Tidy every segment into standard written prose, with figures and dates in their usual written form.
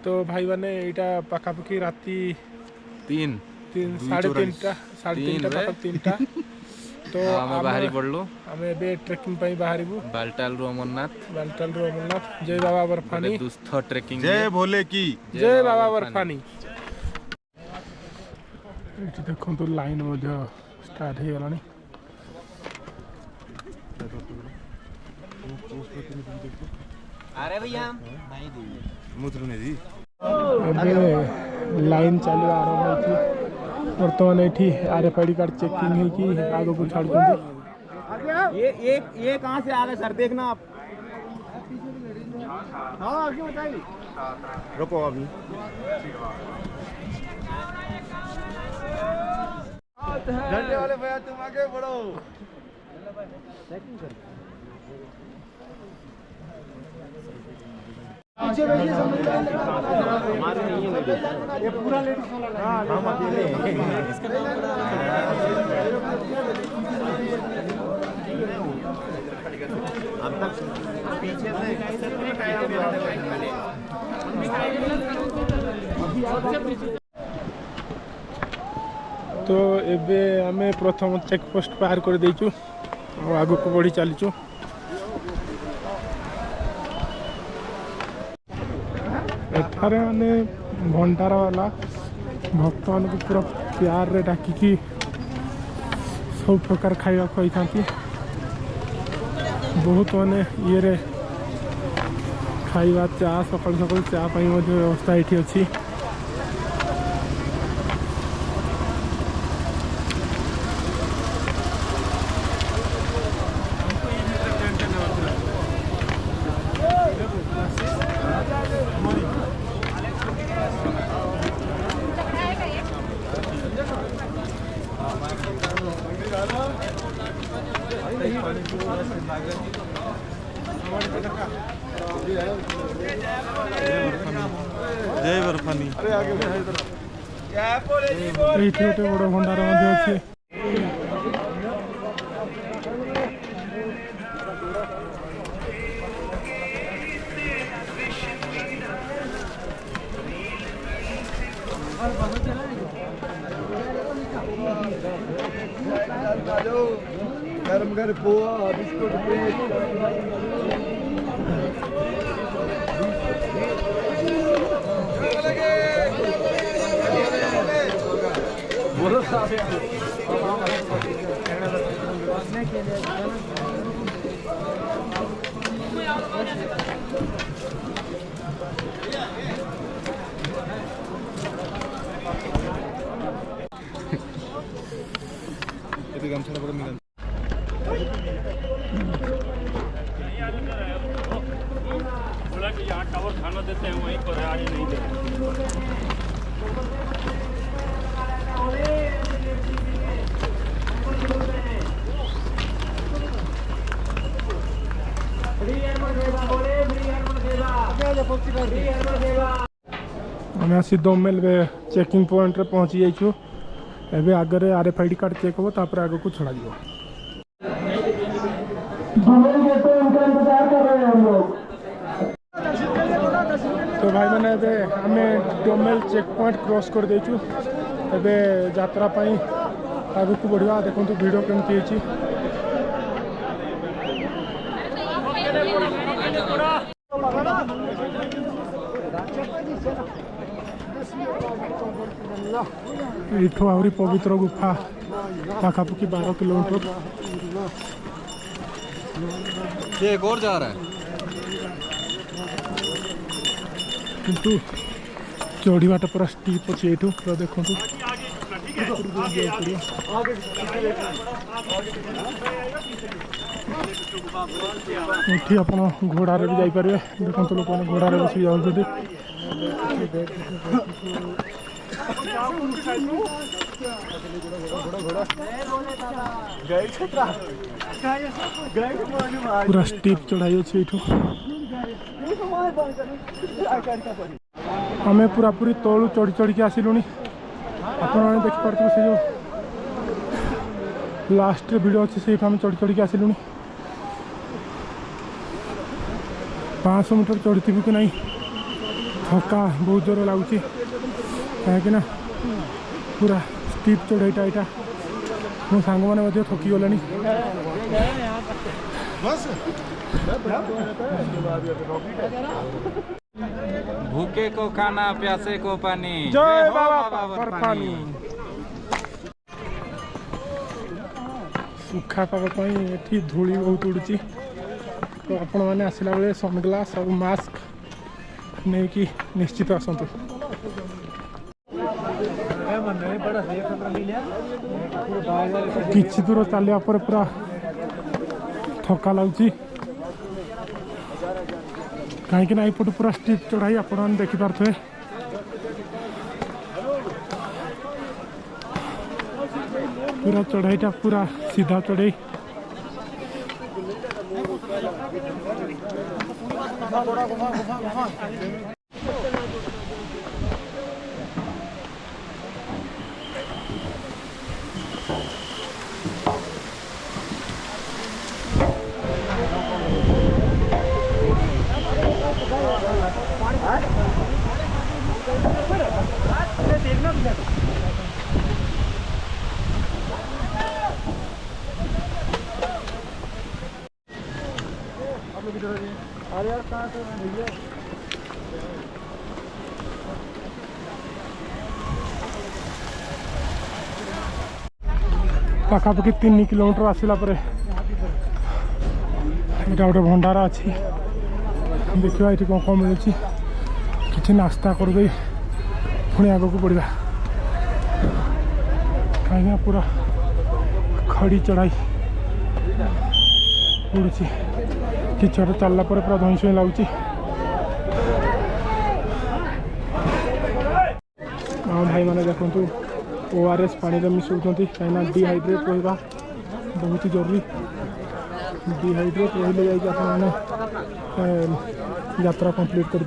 तो भाई मैंने यहाँ पाखापाखि राति 3 साढ़े 3टा पाखापाखि 3टा तो आमे बाहरी पड़लु आमे बे ट्रेकिंग पाई बाहरीबु बालटाल रो अमरनाथ जय बाबा बर्फानी दुस्थ ट्रेकिंग जय भोले की जय बाबा बर्फानी। ये देखो तो लाइन स्टार्ट हो गलानी अरे भैया लाइन चलो आरंभ होती बर्तमान ये RFID कार्ड चेकिंग है कि आगे को छाड़ ये कहाँ से आ गए सर देखना आप। हाँ आगे बताइए रुको अभी झंडे वाले भैया तुम आगे बढ़ो। पीछे बैठिए हमारे नहीं है ये पूरा लेडीज वाला हम अकेले अब तक पीछे से तो एबे आमे प्रथम चेक पोस्ट पार कर देचु आगु को बढ़ी चलीचु। एठारे माने भंडारा वाला भक्त मान को पूरा प्यार रे डाकिकी सब प्रकार खाइबा खुआई थांती बहुत माने ये रे खाइबा चा सकाल सकाल चा पाई मध्य व्यवस्था एठी अछि। जय बर्फानी ये गोटे बड़ भंडार मध्य अच्छे गरम गरम पोहा बिस्कुट बोलो गमछा बड़ा मिला बोला कि यहाँ टावर खाना देते हैं वहीं पर आगे नहीं देते। आम आसी दमेल चेकिंग पॉइंट रे पहुँची जाइछु एबे आगे RFID कार्ड चेक हो तापर आगे को छड़ा दियो। तो भाई मैंने एबे आमे डोमेल चेक पॉइंट क्रॉस कर देछु एबे यात्रा पाई आगे को बढ़िया देखो तो वीडियो केमती होची। इठो आहरी पवित्र गुफा पाखापाखि 12 किलोमीटर ये एक और जा रहा है किंतु चढ़ीबाटा पूरा स्टीप अच्छे ये देखो ये आप घोड़ारे भी जापर देखो लोक घोड़ारे बस जाऊँगी पूरा स्टीप चढ़ाई अच्छे ये आम पूरा पूरी तलू चढ़ी चढ़ी के आसिलु आप देखिपे से जो लास्ट वीडियो अच्छे से आम चढ़ी चढ़ी के आसिलु 500 मीटर चढ़ी कि नहीं थका बहुत जोर लगुच कहीं पूरा स्टीप चढ़ाईटा यहाँ मो सांग मैंने थकी गले भूखे को खाना प्यासे को पानी जय हो बाबा बर्फानी सुखा पाग ये धूली बहुत उड़ी तो आपण मैंने आसला बेले सनग्लास और मास्क नहीं कि निश्चित आसतु किछि दूर चलिया पर पूरा थका लगुच कहीं एपट पूरा स्टीप चढ़ाई आप देखिपे पूरा चढ़ाईटा पूरा सीधा चढ़ाई पाखापाखि 3 किलोमीटर आसला पर यहाँ गोटे भंडारा अच्छी देखा ये कौन कौन मिलूँ कि नास्ता करदे पुणी आग को बढ़ा कहीं पूरा खड़ी चढ़ाई उड़ी कि चलला पूरा धईस लगुच भाई मैंने देखु ORS पानी मिसौं कहीं डिहाइड्रेट रहा बहुत जरूरी डिहाइड्रेट रही जाने यात्रा कंप्लीट कर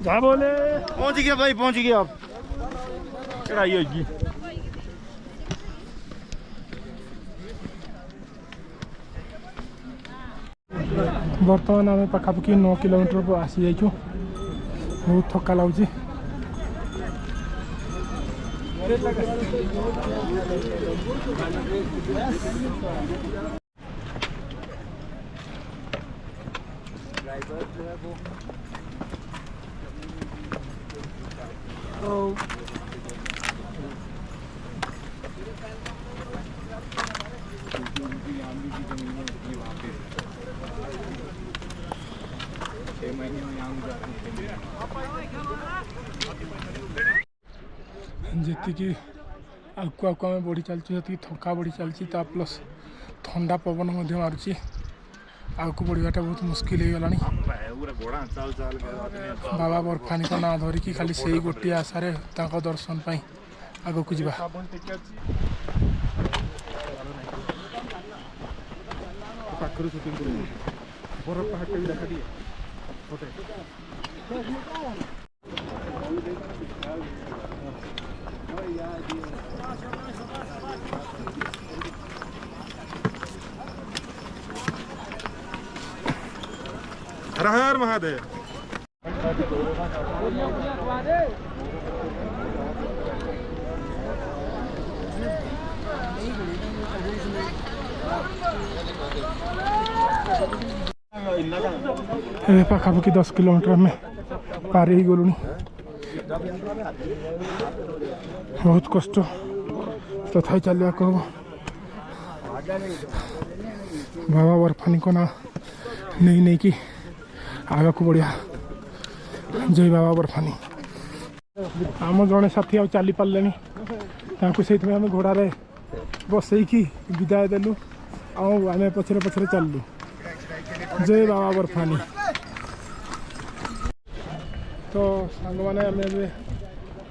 जा बोले पहुंच गया भाई, पहुंच गया। आप चढ़ाई होगी बर्तमान आम पाखापाखि 9 किलोमीटर आसी जाइछु बहुत थका लगुच जी आगु आगु आम बढ़ी चलती जी थका बढ़ी चलती प्लस ठंडा पवन मारुची आगू बढ़ाटा बहुत मुस्किल हो गलानी बाबा बर्फानी का ना धरिकी खाली से गोटे आशारे दर्शन पाई आग को जा हर हर महादेव। पाखापाखि 10 किलोमीटर में पार ही गलुनी बहुत कष्ट तथा चलिया को बाबा बर्फानी को ना नहीं कि आग को बढ़िया जय बाबा बर्फानी आम जड़े साथी आ चली पारे से आम घोड़े बसईकी विदाय देलु आम पछरे पछरे चललु जय बाबा बर्फानी। तो सांग मैंने आम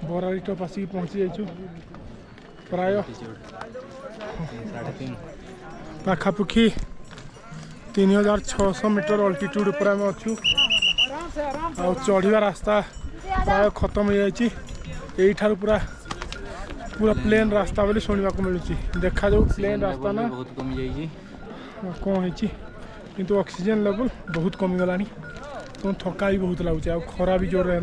बराड़ी टप आसिक पहुँची जाइछु प्राय पाखापाखि 3600 मीटर अल्टीट्यूड पर आम अच्छु ଆଉ ଚଢ଼ିବା ରାସ୍ତା ପ୍ରାୟ ଖତମ ହେଇଯାଇଛି। ଏଇଠାରୁ ପୁରା पूरा प्लेन रास्ता बोली शुणा मिलूँ देखा जाऊ प्लेन रास्ता ना बहुत कमी जाइए कौन है किंतु ऑक्सीजन लेवल बहुत कमी गला तो थका भी बहुत लगुच आ खरा भी जोर है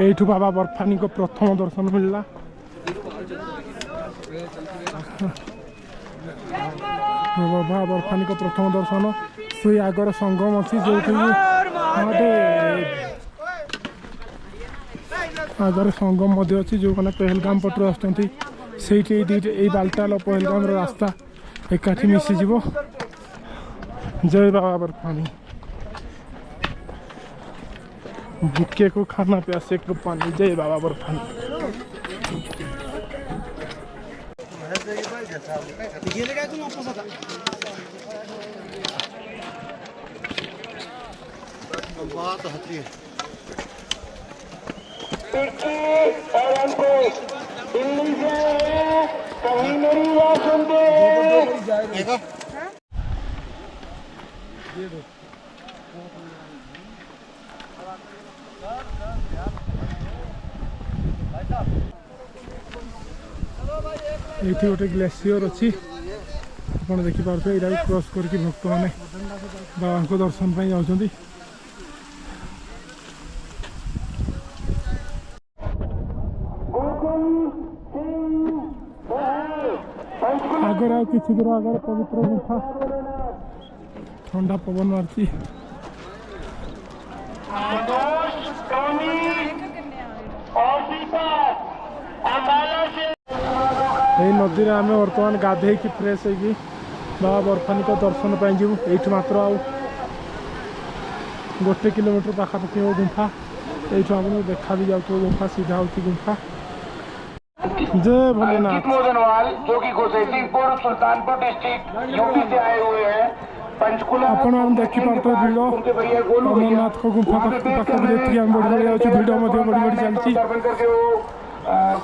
एठू बाबा बर्फानी को प्रथम दर्शन मिलला बाबा बर्फानी को प्रथम दर्शन से आगर संगम अच्छी जो आगर संगम अच्छी जो मैंने पहलगाम पटू आसुँच बाल्टाल पहलगाम रास्ता एकाठी मिशीज जय बाबा बर्फानी भूखे को खाना प्यासे को पानी जय बाबा बर्फानी ये गोटे ग्लेशियर अच्छी आप देखिपे यहाँ क्रॉस करके भक्त मैंने बाबा को दर्शन पर जाऊँच आगर आ कि दूर आगे पवित्र गुफा ठंडा पवन मारती नदी आम बर्तमान गाधे कि फ्रेश हो बाबा बर्फानी को दर्शन पर जीव ये मात्र आ गोटे किलोमीटर पाखापाखि हो गुंफा ये देखा भी जाऊ गुंफा सीधा होती गुंफा जय भोलेनाथ जो कि गोसेतीपुर सुल्तानपुर डिस्ट्रिक्ट यूपी से आए हुए हैं पंचकुला आपण देखिपे भिड़ अमरनाथ को गुंफा पाखे देखिए हम बढ़ी बढ़ी जाऊँ भिड़ बढ़ी बढ़ी चलती करके वो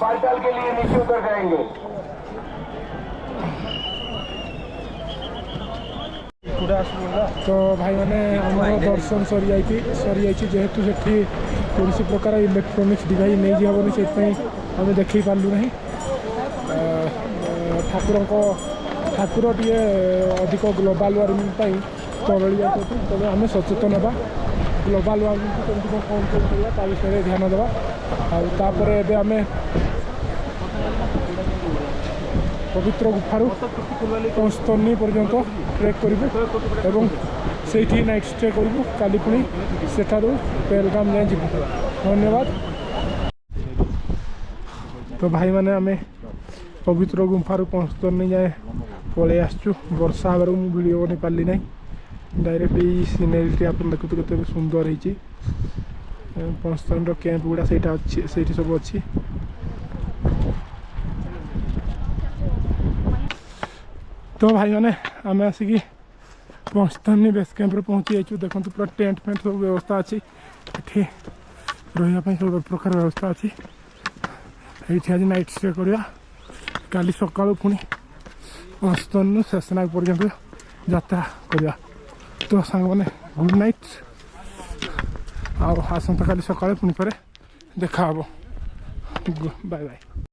बालटाल के लिए नीचे उतर जाएंगे। तो भाई मैंने आम दर्शन सरी जाइए जेहेतु से कौन प्रकार इलेक्ट्रोनिक्स डिवाइस नहीं जाबनी से आम देखे पार्लु ना ठाकुर टे अधिक ग्लोबाल वार्मिंग तगड़ी जाती तेज आम सचेतन होगा ग्लोबाल वार्मिंग को कमी कम करवा विषय ध्यान देवा आपर आम पवित्र गुफारू पंचतरणी पर्यंत ट्रेक करूँ से नाइट स्टे करूँ काली पुणी सेठारू पहलगाम जाए जीव धन्यवाद। तो भाई मैंने आम पवित्र गुंफारू पंचतरणी जाए पलि आसचु वर्षा हबार मुझे वीडियो बन पारि ना डायरेक्ट ये सीनेरी आप देखते केते सुंदर होती पंचतरणी कैंप गुड़ा से सब अच्छी तो भाई मैंने आम आसिक पंचतरणी बेस कैंप पहुँची जाइए देखो पूरा टेंट फेंट सब व्यवस्था अच्छी ये रही सब प्रकार व्यवस्था अच्छी ये आज नाइट स्टे करवा काली सकाळु पुणी पंचतरणी शेषनाग पर्यंत यात्रा करवा। तो सांग मैंने गुड नाइट आसंता काली सकाळे पुणी पर देखा बाय बाय।